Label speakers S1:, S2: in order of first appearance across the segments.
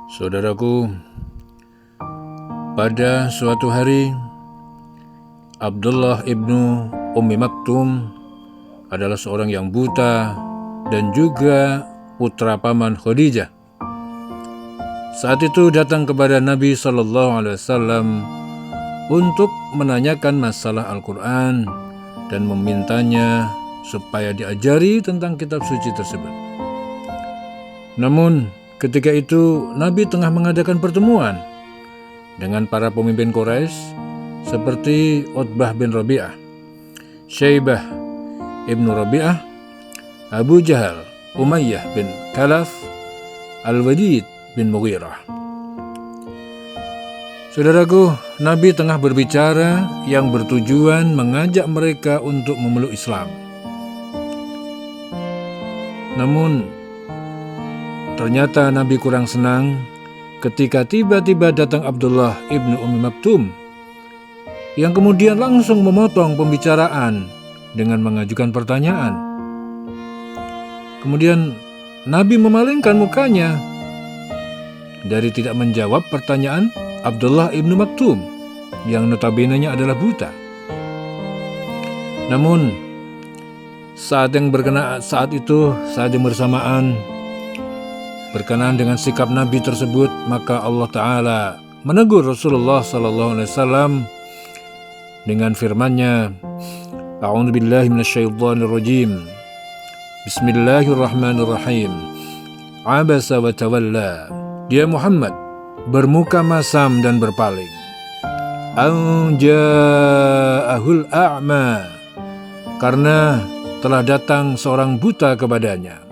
S1: Saudaraku, pada suatu hari Abdullah ibnu Ummi Maktum adalah seorang yang buta dan juga putra paman Khadijah. Saat itu datang kepada Nabi SAW untuk menanyakan masalah Al-Quran dan memintanya supaya diajari tentang kitab suci tersebut. Namun ketika itu Nabi tengah mengadakan pertemuan dengan para pemimpin Quraisy seperti Utbah bin Rabi'ah, Syaibah ibnu Rabi'ah, Abu Jahal, Umayyah bin Khalaf, Al-Walid bin Mughirah. Saudaraku, Nabi tengah berbicara yang bertujuan mengajak mereka untuk memeluk Islam. Namun ternyata Nabi kurang senang ketika tiba-tiba datang Abdullah ibnu Ummi Maktum yang kemudian langsung memotong pembicaraan dengan mengajukan pertanyaan. Kemudian Nabi memalingkan mukanya dari tidak menjawab pertanyaan Abdullah ibnu Maktum yang notabene-nya adalah buta. Namun saat yang bersamaan berkenaan dengan sikap Nabi tersebut, maka Allah Ta'ala menegur Rasulullah SAW dengan firman-Nya, A'udzu billahi minasyaitonir rajim. Bismillahirrahmanirrahim. Abasa wa tawalla. Dia Muhammad bermuka masam dan berpaling. An ja'ahul a'ma. Karena telah datang seorang buta kepadanya.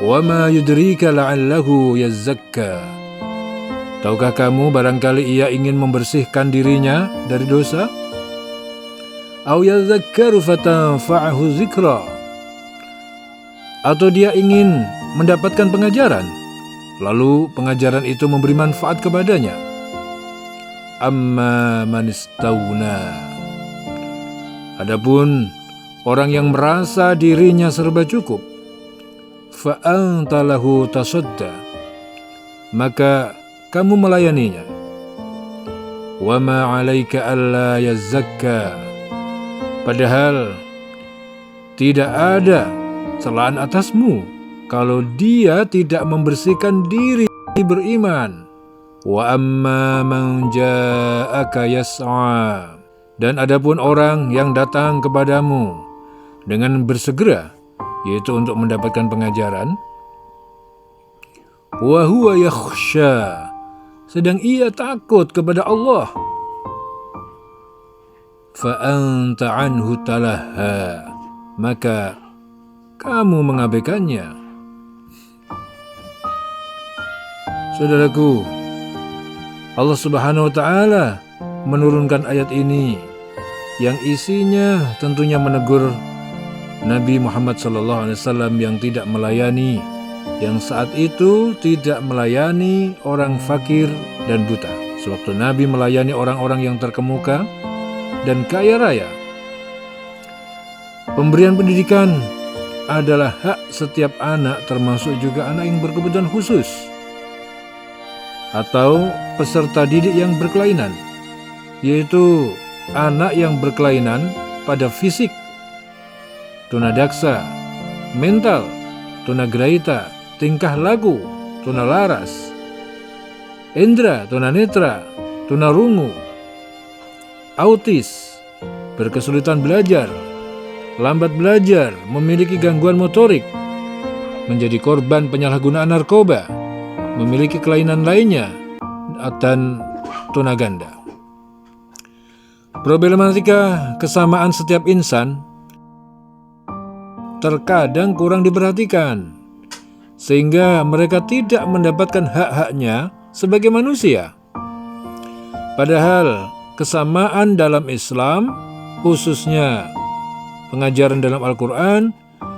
S1: Wa ma yudrika la'allahu yazzakka. Tahukah kamu barangkali ia ingin membersihkan dirinya dari dosa? Aw yadzakkaru fatanfa'ahu dzikra. Atau dia ingin mendapatkan pengajaran, lalu pengajaran itu memberi manfaat kepadanya. Amma man istawna. Adapun orang yang merasa dirinya serba cukup, fa anta lahu tasadda, maka kamu melayaninya. Wa ma 'alaika alla yazzakka. Padahal tidak ada celaan atasmu kalau dia tidak membersihkan diri beriman. Wa amma man ja'aka yas'a. Dan adapun orang yang datang kepadamu dengan bersegera, yaitu untuk mendapatkan pengajaran, wa huwa yakhsha, sedang ia takut kepada Allah, fa anta anhu talaha, maka kamu mengabaikannya. Saudaraku, Allah Subhanahu wa Ta'ala menurunkan ayat ini yang isinya tentunya menegur Nabi Muhammad SAW yang tidak melayani, yang saat itu tidak melayani orang fakir dan buta, sewaktu Nabi melayani orang-orang yang terkemuka dan kaya raya. Pemberian pendidikan adalah hak setiap anak, termasuk juga anak yang berkebutuhan khusus atau peserta didik yang berkelainan, yaitu anak yang berkelainan pada fisik, tunadaksa, mental, tunagrahita, tingkah laku, tunalaras, indra, tunanetra, tunarungu, autis, berkesulitan belajar, lambat belajar, memiliki gangguan motorik, menjadi korban penyalahgunaan narkoba, memiliki kelainan lainnya, dan tunaganda. Problematika kesamaan setiap insan terkadang kurang diperhatikan, sehingga mereka tidak mendapatkan hak-haknya sebagai manusia. Padahal kesamaan dalam Islam, khususnya pengajaran dalam Al-Quran,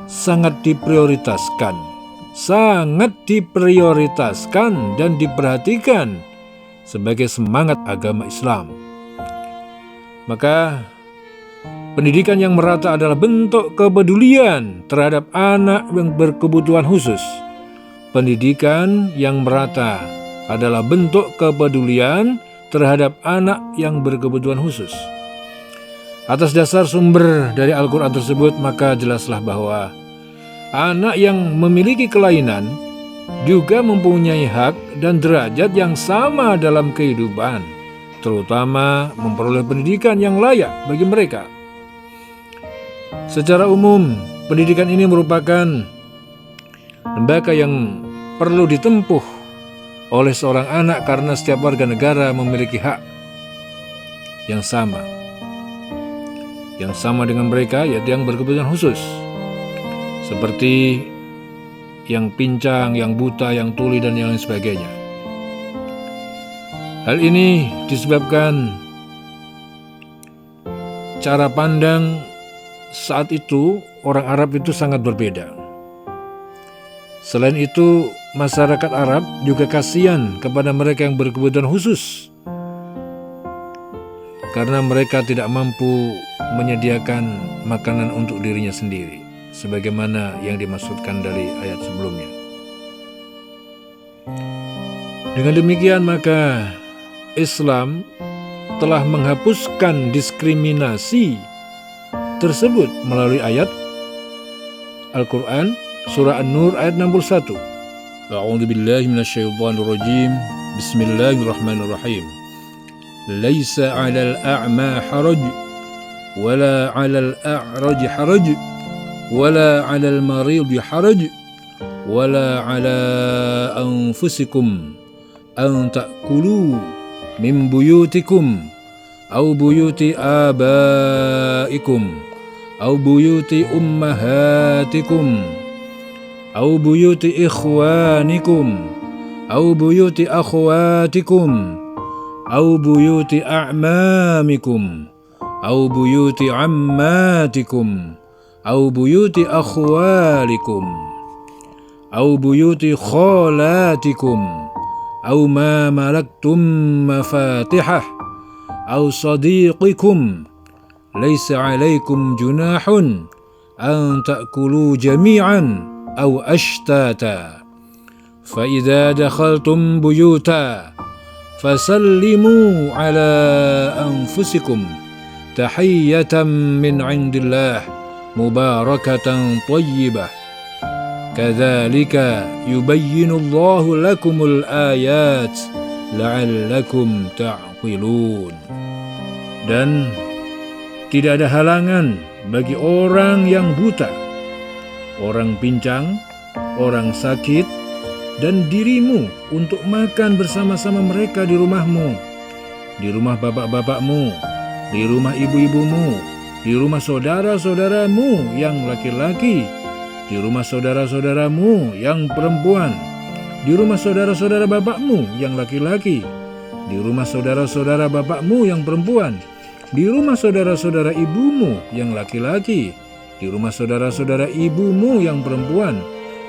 S1: sangat diprioritaskan dan diperhatikan sebagai semangat agama Islam. Maka pendidikan yang merata adalah bentuk kepedulian terhadap anak yang berkebutuhan khusus, pendidikan yang merata adalah bentuk kepedulian terhadap anak yang berkebutuhan khusus. Atas dasar sumber dari Al-Quran tersebut, maka jelaslah bahwa anak yang memiliki kelainan juga mempunyai hak dan derajat yang sama dalam kehidupan, terutama memperoleh pendidikan yang layak bagi mereka. Secara umum, pendidikan ini merupakan lembaga yang perlu ditempuh oleh seorang anak karena setiap warga negara memiliki hak yang sama dengan mereka, yaitu yang berkebutuhan khusus, seperti yang pincang, yang buta, yang tuli, dan yang lain sebagainya. Hal ini disebabkan cara pandang saat itu orang Arab itu sangat berbeda. Selain itu, masyarakat Arab juga kasihan kepada mereka yang berkebutuhan khusus karena mereka tidak mampu menyediakan makanan untuk dirinya sendiri, sebagaimana yang dimaksudkan dari ayat sebelumnya. Dengan demikian, maka Islam telah menghapuskan diskriminasi tersebut melalui ayat Al-Quran Surah An-Nur ayat 61. A'udzubillahi minasyaitonirrajim. Bismillahirrahmanirrahim. Laisa 'alal a'ma haraj wala 'alal a'raj haraj wala 'alal marid haraj wala 'ala anfusikum an ta'kulu min buyutikum aw buyuti abaikum aw buyuti ummahatikum aw buyuti ikhwanikum aw buyuti akhwatikum aw buyuti a'mamikum aw buyuti ammatikum aw buyuti akhwalikum aw buyuti khalatikum aw ma malaktum mafatihah aw sadiqikum laysa 'alaikum junahun an ta'kulu jami'an أو أشتاتا فإذا دخلتم بيوتا فسلموا على أنفسكم تحية من عند الله مباركة طيبة كذلك يبين الله لكم الآيات لعلكم تعقلون. Dan tidak ada halangan bagi orang yang buta, orang pincang, orang sakit, dan dirimu untuk makan bersama-sama mereka di rumahmu, di rumah bapak-bapakmu, di rumah ibu-ibumu, di rumah saudara-saudaramu yang laki-laki, di rumah saudara-saudaramu yang perempuan, di rumah saudara-saudara bapakmu yang laki-laki, di rumah saudara-saudara bapakmu yang perempuan, di rumah saudara-saudara ibumu yang laki-laki, di rumah saudara-saudara ibumu yang perempuan,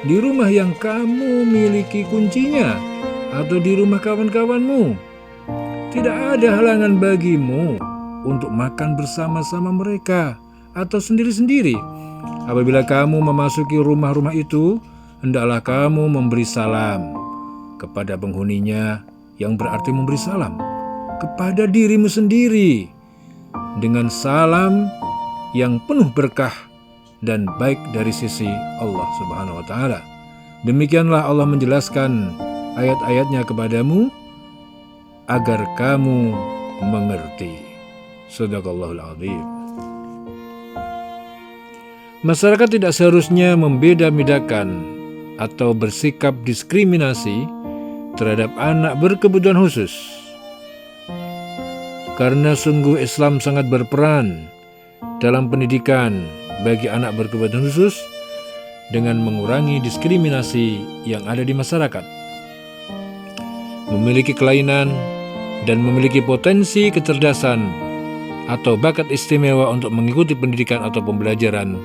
S1: di rumah yang kamu miliki kuncinya, atau di rumah kawan-kawanmu. Tidak ada halangan bagimu untuk makan bersama-sama mereka atau sendiri-sendiri. Apabila kamu memasuki rumah-rumah itu, hendaklah kamu memberi salam kepada penghuninya, yang berarti memberi salam kepada dirimu sendiri dengan salam yang penuh berkah dan baik dari sisi Allah Subhanahu wa Ta'ala. Demikianlah Allah menjelaskan ayat-ayatnya kepadamu agar kamu mengerti. Shadaqallahul Adzim. Masyarakat tidak seharusnya membeda-bedakan atau bersikap diskriminasi terhadap anak berkebutuhan khusus, karena sungguh Islam sangat berperan dalam pendidikan bagi anak berkebutuhan khusus dengan mengurangi diskriminasi yang ada di masyarakat. Memiliki kelainan dan memiliki potensi kecerdasan atau bakat istimewa untuk mengikuti pendidikan atau pembelajaran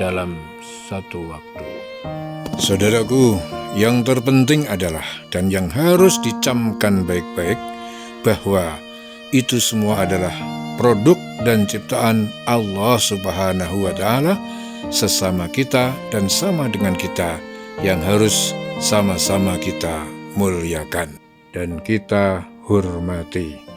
S1: dalam satu waktu. Saudaraku, yang terpenting adalah dan yang harus dicamkan baik-baik bahwa itu semua adalah produk dan ciptaan Allah Subhanahu wa Ta'ala, sesama kita dan sama dengan kita, yang harus sama-sama kita muliakan dan kita hormati.